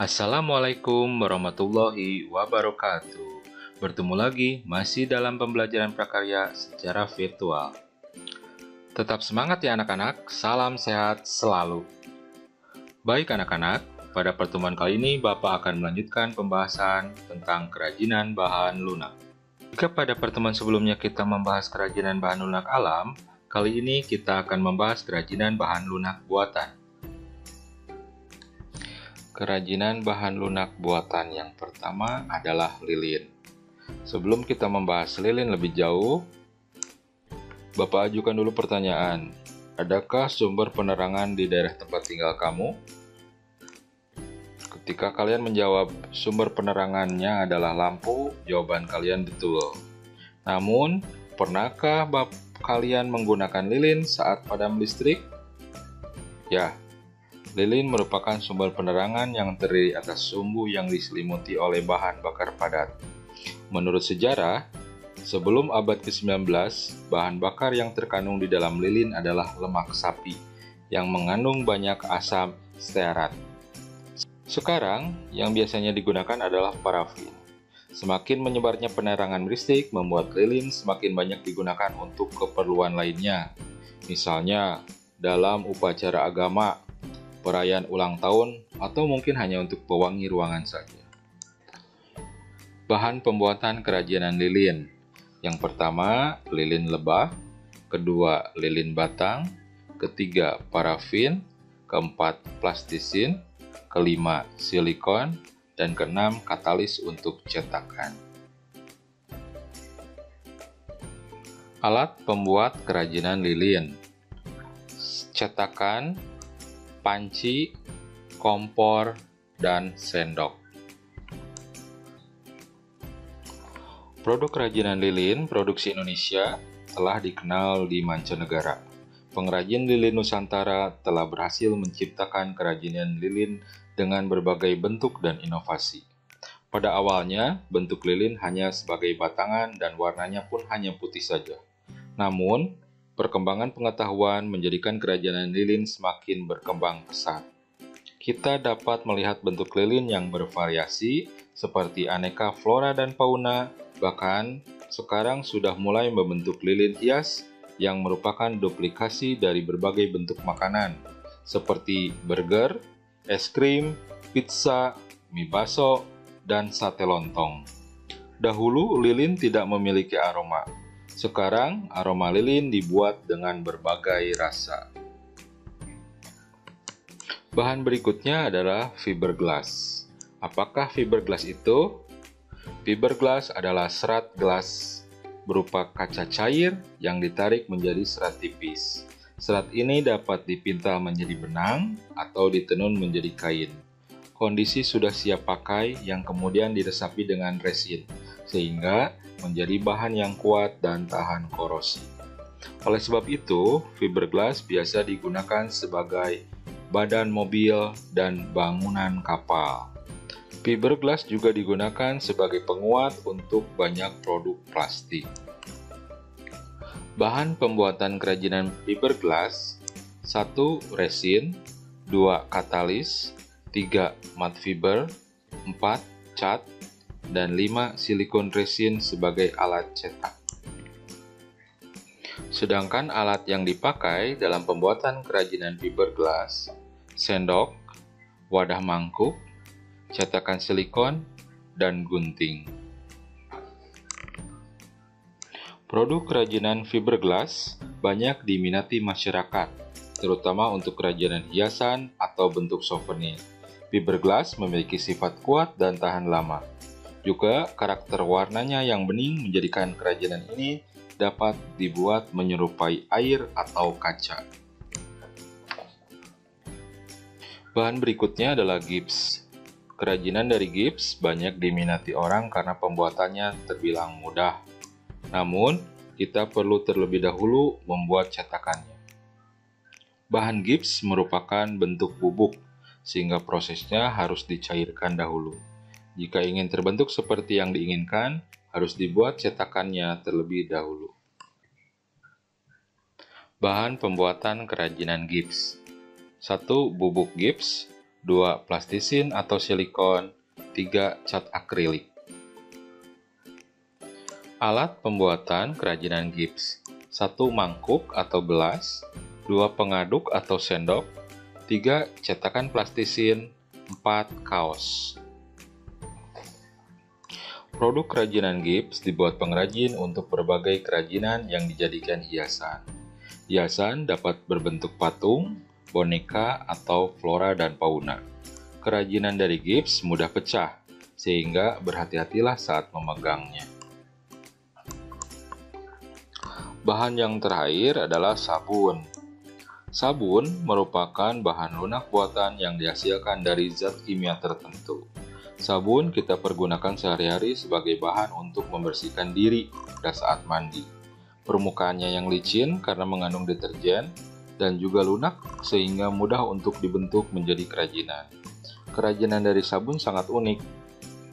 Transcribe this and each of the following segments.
Assalamualaikum warahmatullahi wabarakatuh. Bertemu lagi masih dalam pembelajaran prakarya secara virtual. Tetap semangat ya anak-anak, salam sehat selalu. Baik anak-anak, pada pertemuan kali ini Bapak akan melanjutkan pembahasan tentang kerajinan bahan lunak. Jika pada pertemuan sebelumnya kita membahas kerajinan bahan lunak alam, kali ini kita akan membahas kerajinan bahan lunak buatan. Kerajinan bahan lunak buatan yang pertama adalah lilin. Sebelum kita membahas lilin lebih jauh, Bapak ajukan dulu pertanyaan. Adakah sumber penerangan di daerah tempat tinggal kamu? Ketika kalian menjawab sumber penerangannya adalah lampu, jawaban kalian betul. Namun, pernahkah kalian menggunakan lilin saat padam listrik? Ya. Lilin merupakan sumber penerangan yang terdiri atas sumbu yang diselimuti oleh bahan bakar padat. Menurut sejarah, sebelum abad ke-19, bahan bakar yang terkandung di dalam lilin adalah lemak sapi yang mengandung banyak asam stearat. Sekarang, yang biasanya digunakan adalah parafin. Semakin menyebarnya penerangan listrik membuat lilin semakin banyak digunakan untuk keperluan lainnya. Misalnya, dalam upacara agama, perayaan ulang tahun, atau mungkin hanya untuk pewangi ruangan saja. Bahan pembuatan kerajinan lilin. Yang pertama, lilin lebah. Kedua, lilin batang. Ketiga, parafin. Keempat, plastisin. Kelima, silikon. Dan keenam, katalis untuk cetakan. Alat pembuat kerajinan lilin. Cetakan, panci, kompor, dan sendok. Produk kerajinan lilin produksi Indonesia telah dikenal di mancanegara. Pengrajin lilin Nusantara telah berhasil menciptakan kerajinan lilin dengan berbagai bentuk dan inovasi. Pada awalnya, bentuk lilin hanya sebagai batangan dan warnanya pun hanya putih saja. Namun, perkembangan pengetahuan menjadikan kerajinan lilin semakin berkembang pesat. Kita dapat melihat bentuk lilin yang bervariasi seperti aneka flora dan fauna, bahkan sekarang sudah mulai membentuk lilin hias yang merupakan duplikasi dari berbagai bentuk makanan seperti burger, es krim, pizza, mie baso, dan sate lontong. Dahulu lilin tidak memiliki aroma. Sekarang, aroma lilin dibuat dengan berbagai rasa. Bahan berikutnya adalah fiberglass. Apakah fiberglass itu? Fiberglass adalah serat gelas berupa kaca cair yang ditarik menjadi serat tipis. Serat ini dapat dipintal menjadi benang atau ditenun menjadi kain. Kondisi sudah siap pakai yang kemudian diresapi dengan resin, sehingga menjadi bahan yang kuat dan tahan korosi. Oleh sebab itu, fiberglass biasa digunakan sebagai badan mobil dan bangunan kapal. Fiberglass juga digunakan sebagai penguat untuk banyak produk plastik. Bahan pembuatan kerajinan fiberglass: 1. Resin, 2. Katalis, 3. Matte fiber, 4. Cat, dan 5. Silikon resin sebagai alat cetak. Sedangkan alat yang dipakai dalam pembuatan kerajinan fiberglass: sendok, wadah mangkuk, cetakan silikon, dan gunting. Produk kerajinan fiberglass banyak diminati masyarakat, terutama untuk kerajinan hiasan atau bentuk souvenir. Fiberglass memiliki sifat kuat dan tahan lama. Juga karakter warnanya yang bening menjadikan kerajinan ini dapat dibuat menyerupai air atau kaca. Bahan berikutnya adalah gips. Kerajinan dari gips banyak diminati orang karena pembuatannya terbilang mudah. Namun, kita perlu terlebih dahulu membuat cetakannya. Bahan gips merupakan bentuk bubuk, sehingga prosesnya harus dicairkan dahulu. Jika ingin terbentuk seperti yang diinginkan, harus dibuat cetakannya terlebih dahulu. Bahan pembuatan kerajinan gips: 1. Bubuk gips, 2 plastisin atau silikon, 3 cat akrilik. Alat pembuatan kerajinan gips: 1 mangkuk atau gelas, 2 pengaduk atau sendok, 3 cetakan plastisin, 4 kaos. Produk kerajinan gips dibuat pengrajin untuk berbagai kerajinan yang dijadikan hiasan. Hiasan dapat berbentuk patung, boneka, atau flora dan fauna. Kerajinan dari gips mudah pecah, sehingga berhati-hatilah saat memegangnya. Bahan yang terakhir adalah sabun. Sabun merupakan bahan lunak buatan yang dihasilkan dari zat kimia tertentu. Sabun kita pergunakan sehari-hari sebagai bahan untuk membersihkan diri pada saat mandi. Permukaannya yang licin karena mengandung deterjen dan juga lunak sehingga mudah untuk dibentuk menjadi kerajinan. Kerajinan dari sabun sangat unik.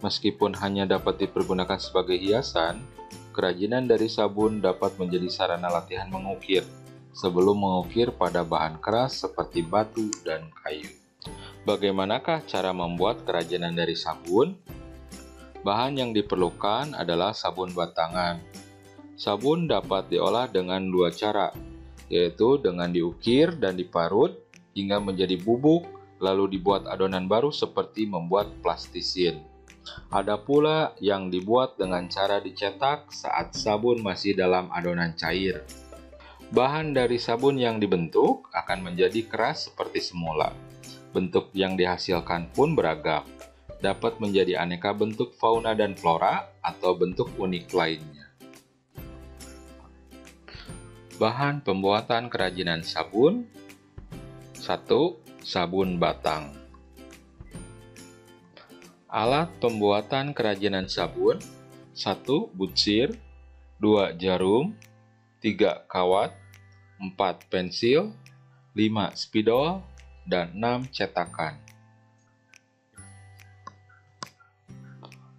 Meskipun hanya dapat dipergunakan sebagai hiasan, kerajinan dari sabun dapat menjadi sarana latihan mengukir sebelum mengukir pada bahan keras seperti batu dan kayu. Bagaimanakah cara membuat kerajinan dari sabun? Bahan yang diperlukan adalah sabun batangan. Sabun dapat diolah dengan 2 cara, yaitu dengan diukir dan diparut hingga menjadi bubuk, lalu dibuat adonan baru seperti membuat plastisin. Ada pula yang dibuat dengan cara dicetak saat sabun masih dalam adonan cair. Bahan dari sabun yang dibentuk akan menjadi keras seperti semula. Bentuk yang dihasilkan pun beragam, dapat menjadi aneka bentuk fauna dan flora atau bentuk unik lainnya. Bahan pembuatan kerajinan sabun: 1. Sabun batang. Alat pembuatan kerajinan sabun: 1 butsir, 2 jarum, 3 kawat, 4 pensil, 5 spidol, dan 6 cetakan.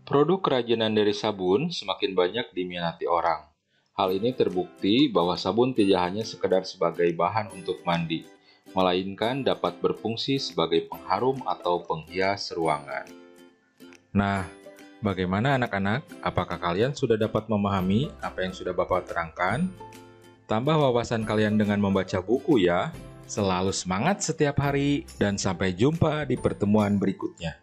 Produk kerajinan dari sabun semakin banyak diminati orang. Hal ini terbukti bahwa sabun tidak hanya sekedar sebagai bahan untuk mandi, melainkan dapat berfungsi sebagai pengharum atau penghias ruangan. Nah, bagaimana anak-anak? Apakah kalian sudah dapat memahami apa yang sudah Bapak terangkan? Tambah wawasan kalian dengan membaca buku ya. Selalu semangat setiap hari dan sampai jumpa di pertemuan berikutnya.